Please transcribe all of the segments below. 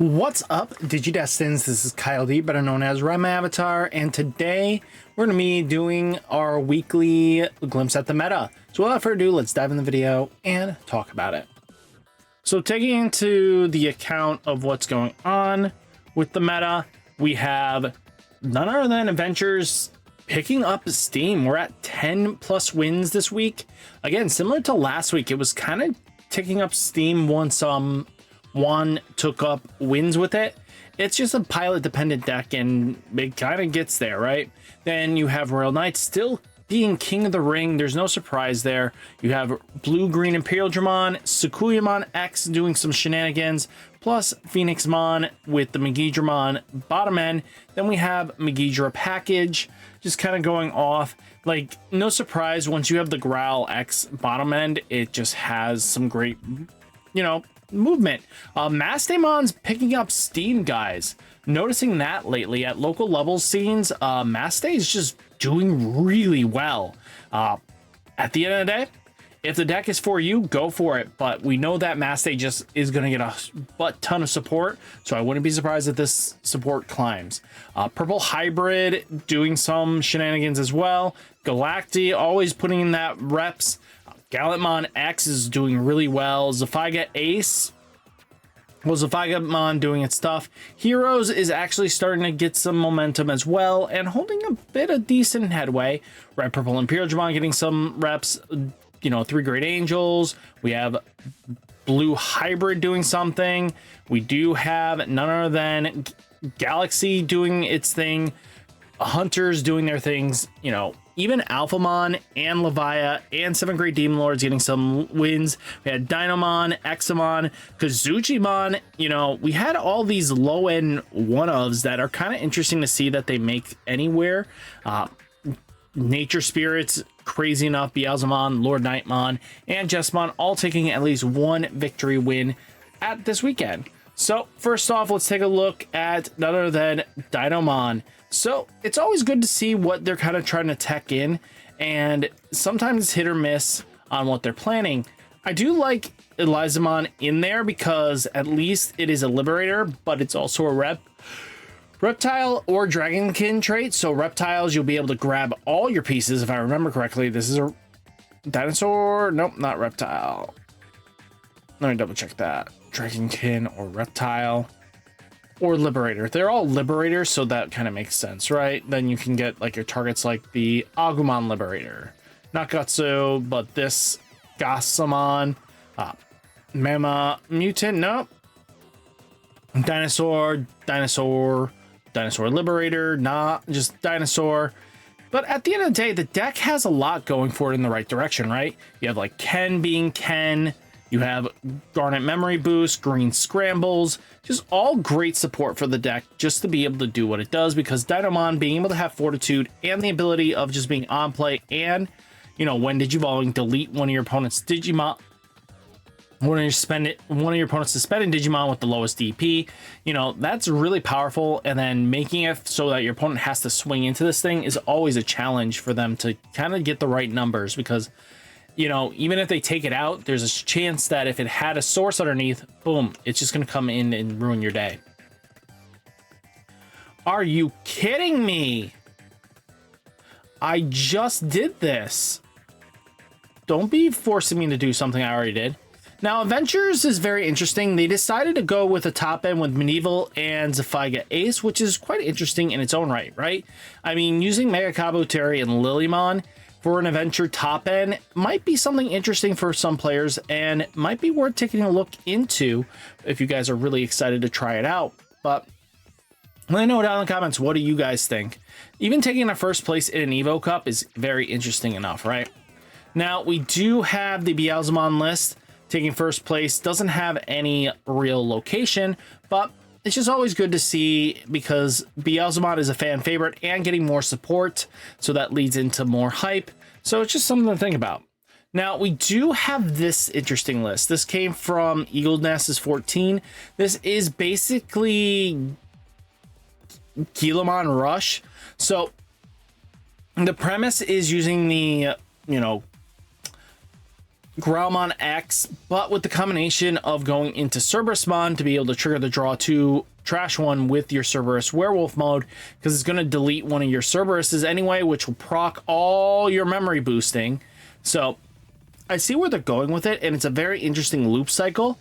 What's up, Digidestins? This is Kyle D, better known as RideMyAvatar, and today we're going to be doing our weekly glimpse at the meta. So without further ado, let's dive in the video and talk about it. So taking into the account of what's going on with the meta, we have none other than Adventures picking up steam. We're at 10 plus wins this week. Again, similar to last week, it was kind of ticking up steam once one took up wins with it. It's just a pilot dependent deck and it kind of gets there, right? Then you have Royal Knight still being king of the ring. There's no surprise there. You have blue green Imperial Dramon, Sakuyamon X doing some shenanigans, plus Phoenixmon with the Megidramon bottom end. Then we have Megidra package just kind of going off. Like, no surprise, once you have the Growl X bottom end, it just has some great, movement. Mastemon's picking up steam, guys. Noticing that lately at local level scenes, Maste is just doing really well. At the end of the day, if the deck is for you, go for it. But we know that Maste just is going to get a ton of support, so I wouldn't be surprised if this support climbs. Purple Hybrid doing some shenanigans as well. Galacti always putting in that reps. Gallantmon X is doing really well. Zephyga Ace. Well, Zephygamon doing its stuff. Heroes is actually starting to get some momentum as well and holding a bit of decent headway. Red Purple Imperial Dramon getting some reps. 3 Great Angels. We have Blue Hybrid doing something. We do have none other than Galaxy doing its thing. Hunters doing their things, even Alphamon and Levia and 7 Great Demon Lords getting some wins. We had Dynamon, Examon, Kazujimon. We had all these low-end one-ofs that are kind of interesting to see that they make anywhere. Nature Spirits, crazy enough, Beelzemon, Lord Nightmon, and Jessamon all taking at least one victory win at this weekend. So first off, let's take a look at none other than Dynamon. So it's always good to see what they're kind of trying to tech in, and sometimes it's hit or miss on what they're planning. I do like Elizamon in there because at least it is a Liberator, but it's also a Reptile or Dragonkin trait. So reptiles, you'll be able to grab all your pieces. If I remember correctly, this is a dinosaur. Nope, not reptile. Let me double check that. Dragonkin or reptile or Liberator. They're all Liberators, so that kind of makes sense, right? Then you can get like your targets like the Agumon Liberator. Not Gutsu, but this Gasamon. Mema Mutant, nope. Dinosaur Liberator, not just Dinosaur. But at the end of the day, the deck has a lot going for it in the right direction, right? You have like Ken being Ken. You have Garnet Memory Boost, Green Scrambles, just all great support for the deck just to be able to do what it does, because Dynamon being able to have Fortitude and the ability of just being on play and, when Digivolving, delete one of your opponent's Digimon. One of your opponents suspending Digimon with the lowest DP, that's really powerful. And then making it so that your opponent has to swing into this thing is always a challenge for them to kind of get the right numbers, because even if they take it out, there's a chance that if it had a source underneath, boom, it's just going to come in and ruin your day. Are you kidding me? I just did this. Don't be forcing me to do something I already did. Now, Adventures is very interesting. They decided to go with a top end with Medieval and Zephyga Ace, which is quite interesting in its own right? I mean, using Mega Kabutery and Lilymon for an adventure top end might be something interesting for some players and might be worth taking a look into if you guys are really excited to try it out. But let me know down in the comments, what do you guys think? Even taking a first place in an Evo Cup is very interesting enough, right? Now, we do have the Beelzemon list. Taking first place doesn't have any real location, but it's just always good to see because Beelzemon is a fan favorite and getting more support, so that leads into more hype. So it's just something to think about. Now, we do have this interesting list. This came from Eagle Nest's 14. This is basically Guillemon Rush. So the premise is using the, Growlmon X, but with the combination of going into Cerberusmon to be able to trigger the draw 2 trash 1 with your Cerberus werewolf mode, because it's going to delete one of your Cerberuses anyway, which will proc all your memory boosting. So I see where they're going with it, and it's a very interesting loop cycle,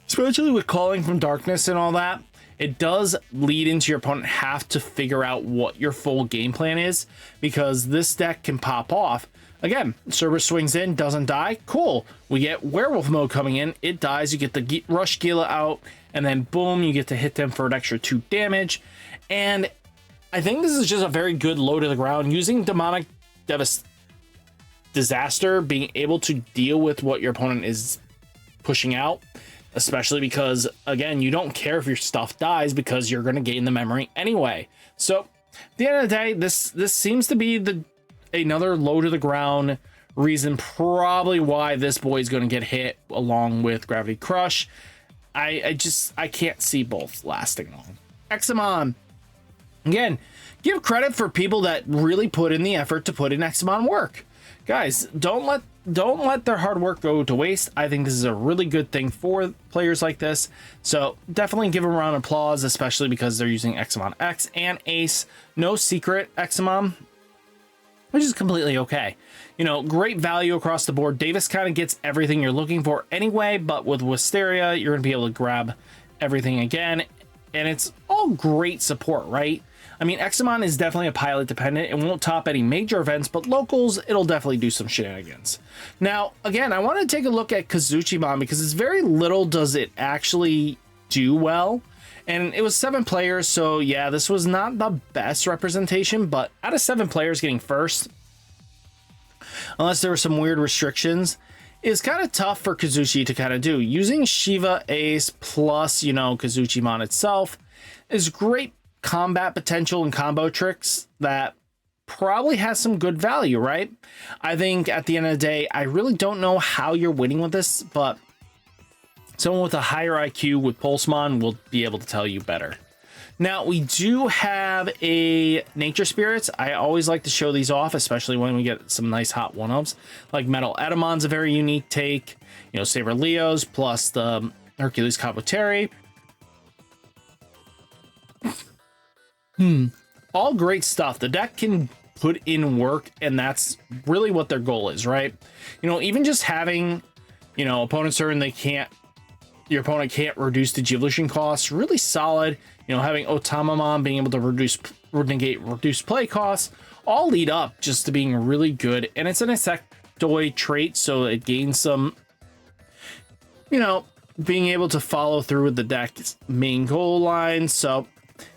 especially with Calling from Darkness and all that. It does lead into your opponent have to figure out what your full game plan is, because this deck can pop off. Again, Cerberus swings in, doesn't die. Cool. We get Werewolf mode coming in. It dies. You get the Rush Gila out, and then boom, you get to hit them for an extra 2 damage. And I think this is just a very good low to the ground. Using Demonic Disaster, being able to deal with what your opponent is pushing out, especially because, again, you don't care if your stuff dies because you're going to gain the memory anyway. So at the end of the day, this seems to be another low to the ground reason probably why this boy is going to get hit along with Gravity Crush. I can't see both lasting long. Examon, again, give credit for people that really put in the effort to put in Examon work. Guys, don't let their hard work go to waste. I think this is a really good thing for players like this. So definitely give them a round of applause, especially because they're using Examon X and Ace. No secret Examon, which is completely okay. You know, great value across the board. Davis kind of gets everything you're looking for anyway, but with Wisteria, you're going to be able to grab everything again. And it's all great support, right? I mean, Examon is definitely a pilot dependent. It won't top any major events, but locals, it'll definitely do some shenanigans. Now, again, I want to take a look at Kazuchimon because it's very little does it actually do well. And it was 7 players, so yeah, this was not the best representation, but out of 7 players getting first, unless there were some weird restrictions, is kind of tough for Kazuchi to kind of do. Using Shiva Ace plus, you know, Kazuchimon itself is great combat potential and combo tricks that probably has some good value, right? I think at the end of the day, I really don't know how you're winning with this, but someone with a higher IQ with Pulsemon will be able to tell you better. Now, we do have a Nature Spirits. I always like to show these off, especially when we get some nice hot one-ups. Like Metal Edamon's a very unique take. You know, Saber Leos plus the Hercules Kabuteri. All great stuff. The deck can put in work, and that's really what their goal is, right? You know, even just having, you know, opponents turn, your opponent can't reduce the evolution costs, really solid. You know, having Otamamon being able to reduce play costs, all lead up just to being really good. And it's an insectoid trait, so it gains some, you know, being able to follow through with the deck's main goal line. So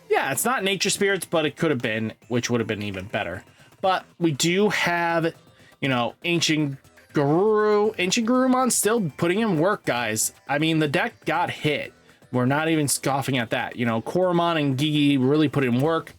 yeah, it's not Nature Spirits, but it could have been, which would have been even better. But we do have, you know, Ancient Garurumon still putting in work, guys. I mean, the deck got hit. We're not even scoffing at that. You know, Koromon and Gigi really put in work.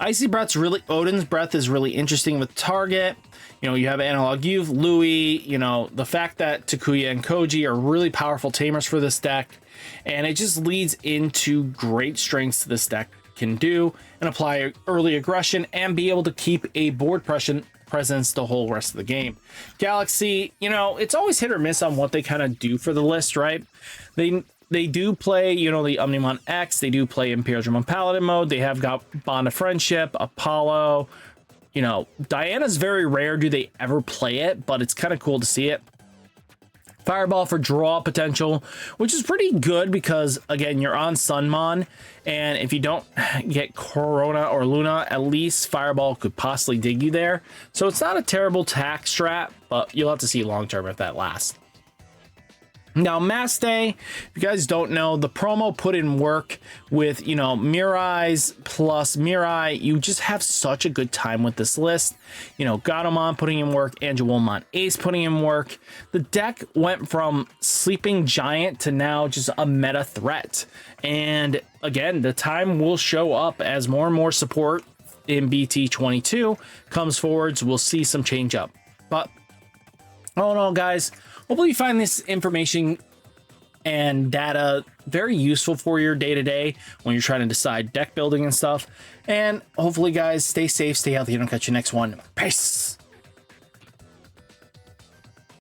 Odin's Breath is really interesting with target. You know, you have Analog Youth, Louis, you know, the fact that Takuya and Koji are really powerful tamers for this deck. And it just leads into great strengths this deck can do and apply early aggression and be able to keep a board presence the whole rest of the game. Galaxy, you know, it's always hit or miss on what they kind of do for the list, right? They do play, you know, the Omnimon X. They do play Imperial German Paladin mode. They have got Bond of Friendship, Apollo. You know, Diana's very rare. Do they ever play it? But it's kind of cool to see it. Fireball for draw potential, which is pretty good because, again, you're on Sunmon. And if you don't get Corona or Luna, at least Fireball could possibly dig you there. So it's not a terrible tack strat, but you'll have to see long term if that lasts. Now, Maste, if you guys don't know, the promo put in work with, you know, Mirai's plus Mirai. You just have such a good time with this list. You know, Gatomon putting in work, Angelomon Ace putting in work. The deck went from Sleeping Giant to now just a meta threat. And again, the time will show up as more and more support in BT-22 comes forwards. We'll see some change up. But all in all, guys, hopefully you find this information and data, very useful for your day-to-day when you're trying to decide deck building and stuff. And hopefully guys, stay safe, stay healthy, and I'll catch you next one. Peace.